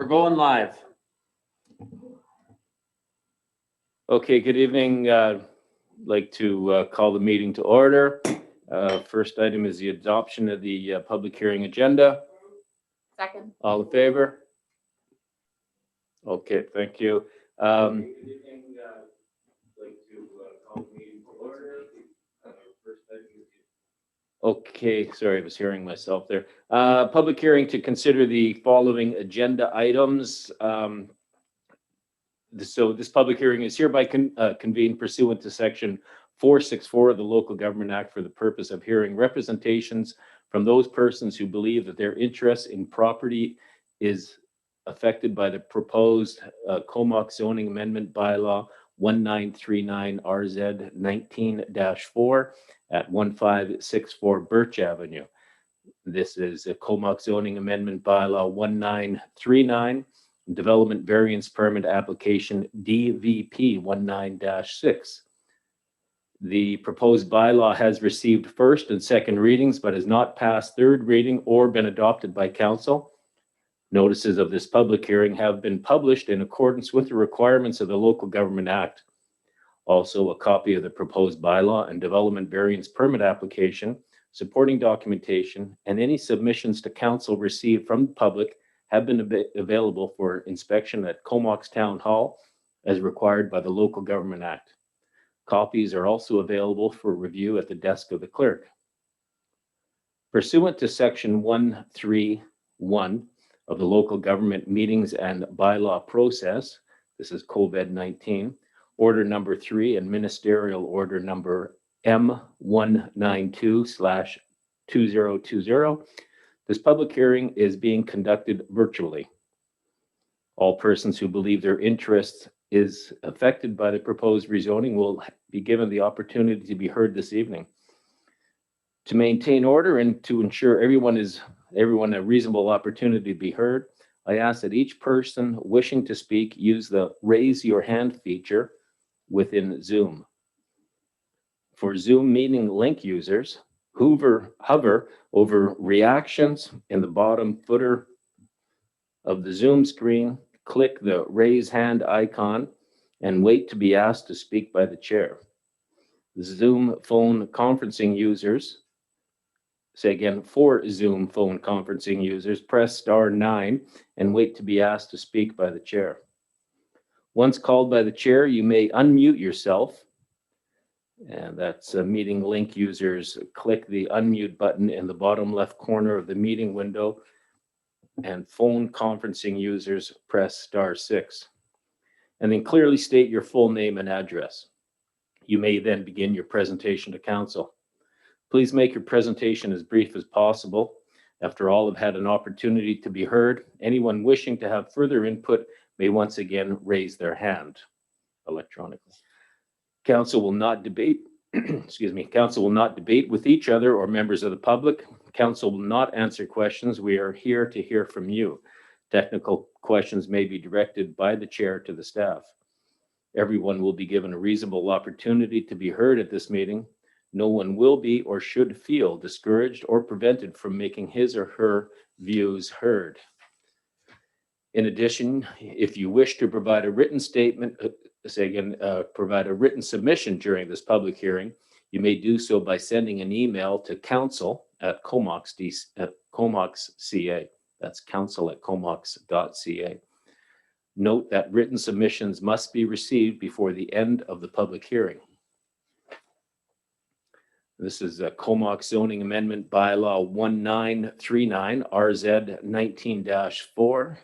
We're going live. Okay, good evening. Like to call the meeting to order. First item is the adoption of the public hearing agenda. Second. All in favor? Okay, thank you. Good evening. Like to call the meeting to order. First item is Okay, sorry, I was hearing myself there. Public hearing to consider the following agenda items. So this public hearing is hereby convened pursuant to section 464 of the Local Government Act for the purpose of hearing representations from those persons who believe that their interest in property is affected by the proposed Comox zoning amendment bylaw 1939 RZ 19-4 at 1564 Birch Avenue. This is a Comox zoning amendment bylaw 1939 Development Variance Permit Application DVP 19-6. The proposed bylaw has received first and second readings, but has not passed third reading or been adopted by council. Notices of this public hearing have been published in accordance with the requirements of the Local Government Act. Also, a copy of the proposed bylaw and development variance permit application, supporting documentation, and any submissions to council received from the public have been available for inspection at Comox Town Hall as required by the Local Government Act. Copies are also available for review at the desk of the clerk. Pursuant to section 131 of the Local Government Meetings and Bylaw Process, this is COVID-19, order number 3 and ministerial order number M192/2020, this public hearing is being conducted virtually. All persons who believe their interest is affected by the proposed rezoning will be given the opportunity to be heard this evening. To maintain order and to ensure everyone a reasonable opportunity to be heard, I ask that each person wishing to speak use the raise your hand feature within Zoom. For Zoom meeting link users, hover over reactions in the bottom footer of the Zoom screen, click the raise hand icon, and wait to be asked to speak by the chair. Zoom phone conferencing users, say again, for Zoom phone conferencing users, press *9 and wait to be asked to speak by the chair. Once called by the chair, you may unmute yourself. And that's meeting link users. Click the unmute button in the bottom left corner of the meeting window, and phone conferencing users press *6. And then clearly state your full name and address. You may then begin your presentation to council. Please make your presentation as brief as possible. After all have had an opportunity to be heard, anyone wishing to have further input may once again raise their hand electronically. Council will not debate, Council will not debate with each other or members of the public. Council will not answer questions. We are here to hear from you. Technical questions may be directed by the chair to the staff. Everyone will be given a reasonable opportunity to be heard at this meeting. No one will be or should feel discouraged or prevented from making his or her views heard. In addition, if you wish to provide a written statement, provide a written submission during this public hearing, you may do so by sending an email to council@comox.ca. That's council@comox.ca. Note that written submissions must be received before the end of the public hearing. This is a Comox zoning amendment bylaw 1939 RZ 19-4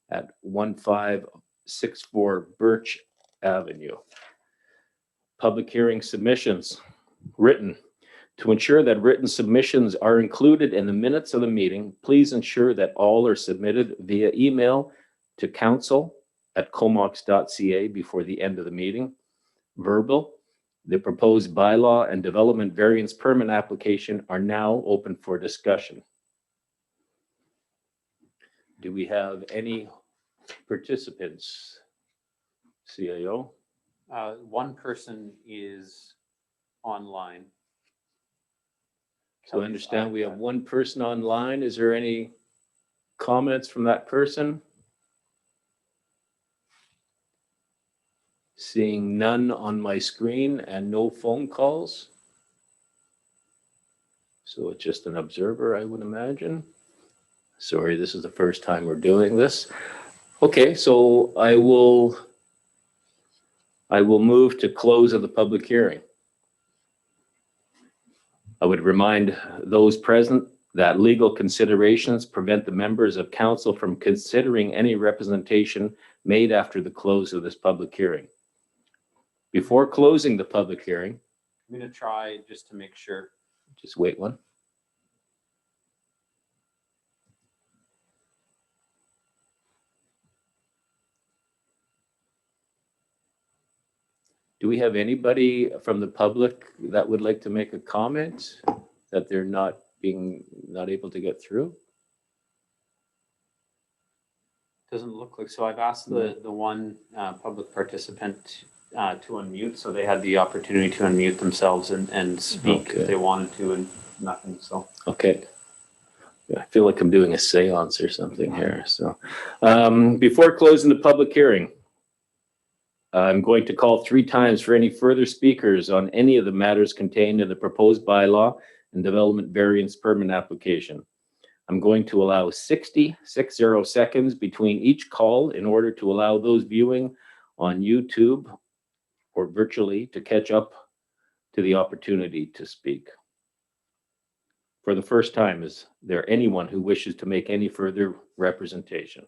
at 1564 Birch Avenue. Public hearing submissions, written. To ensure that written submissions are included in the minutes of the meeting, please ensure that all are submitted via email to council@comox.ca before the end of the meeting. Verbal. The proposed bylaw and development variance permit application are now open for discussion. Do we have any participants? CAO? One person is online. So I understand we have one person online. Is there any comments from that person? Seeing none on my screen and no phone calls. So it's just an observer, I would imagine. Sorry, this is the first time we're doing this. Okay, so I will move to close of the public hearing. I would remind those present that legal considerations prevent the members of council from considering any representation made after the close of this public hearing. Before closing the public hearing, I'm going to try just to make sure. just wait one. Do we have anybody from the public that would like to make a comment that they're not able to get through? Doesn't look like, so I've asked the one public participant to unmute, so they had the opportunity to unmute themselves and speak Okay. if they wanted to, and nothing, so. Okay. I feel like I'm doing a seance or something here. So before closing the public hearing, I'm going to call 3 times for any further speakers on any of the matters contained in the proposed bylaw and development variance permit application. I'm going to allow 60 seconds between each call in order to allow those viewing on YouTube or virtually to catch up to the opportunity to speak. For the first time, is there anyone who wishes to make any further representation?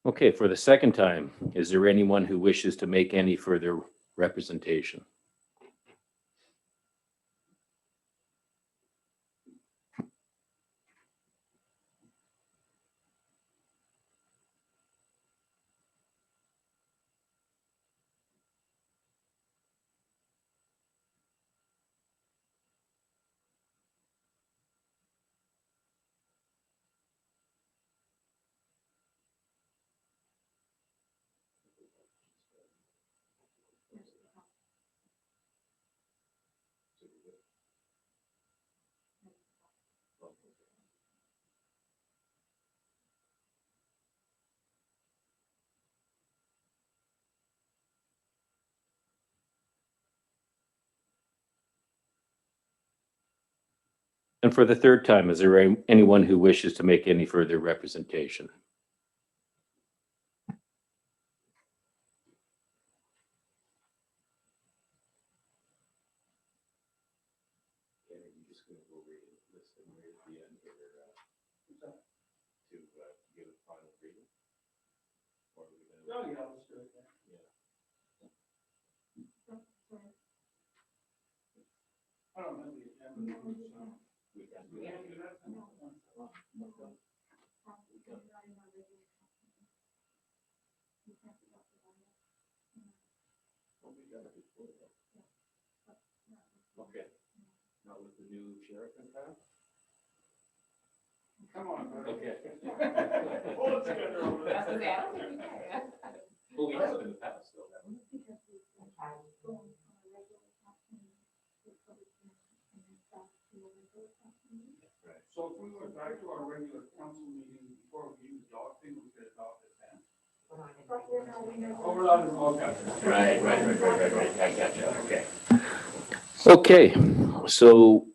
Okay, for the second time, is there anyone who wishes to make any further representation? And for the third time, is there anyone who wishes to make any further representation? Okay. Not with the new sheriff in town? Come on, buddy. Okay. Hold it together over there. Well, we have in the past, though, haven't we? Right. So if we went back to our regular council meeting before we use dog thing, we could adopt it then. Oh, we're not involved. Right. I gotcha. Okay. Okay, so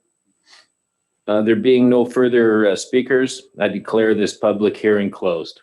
there being no further speakers, I declare this public hearing closed.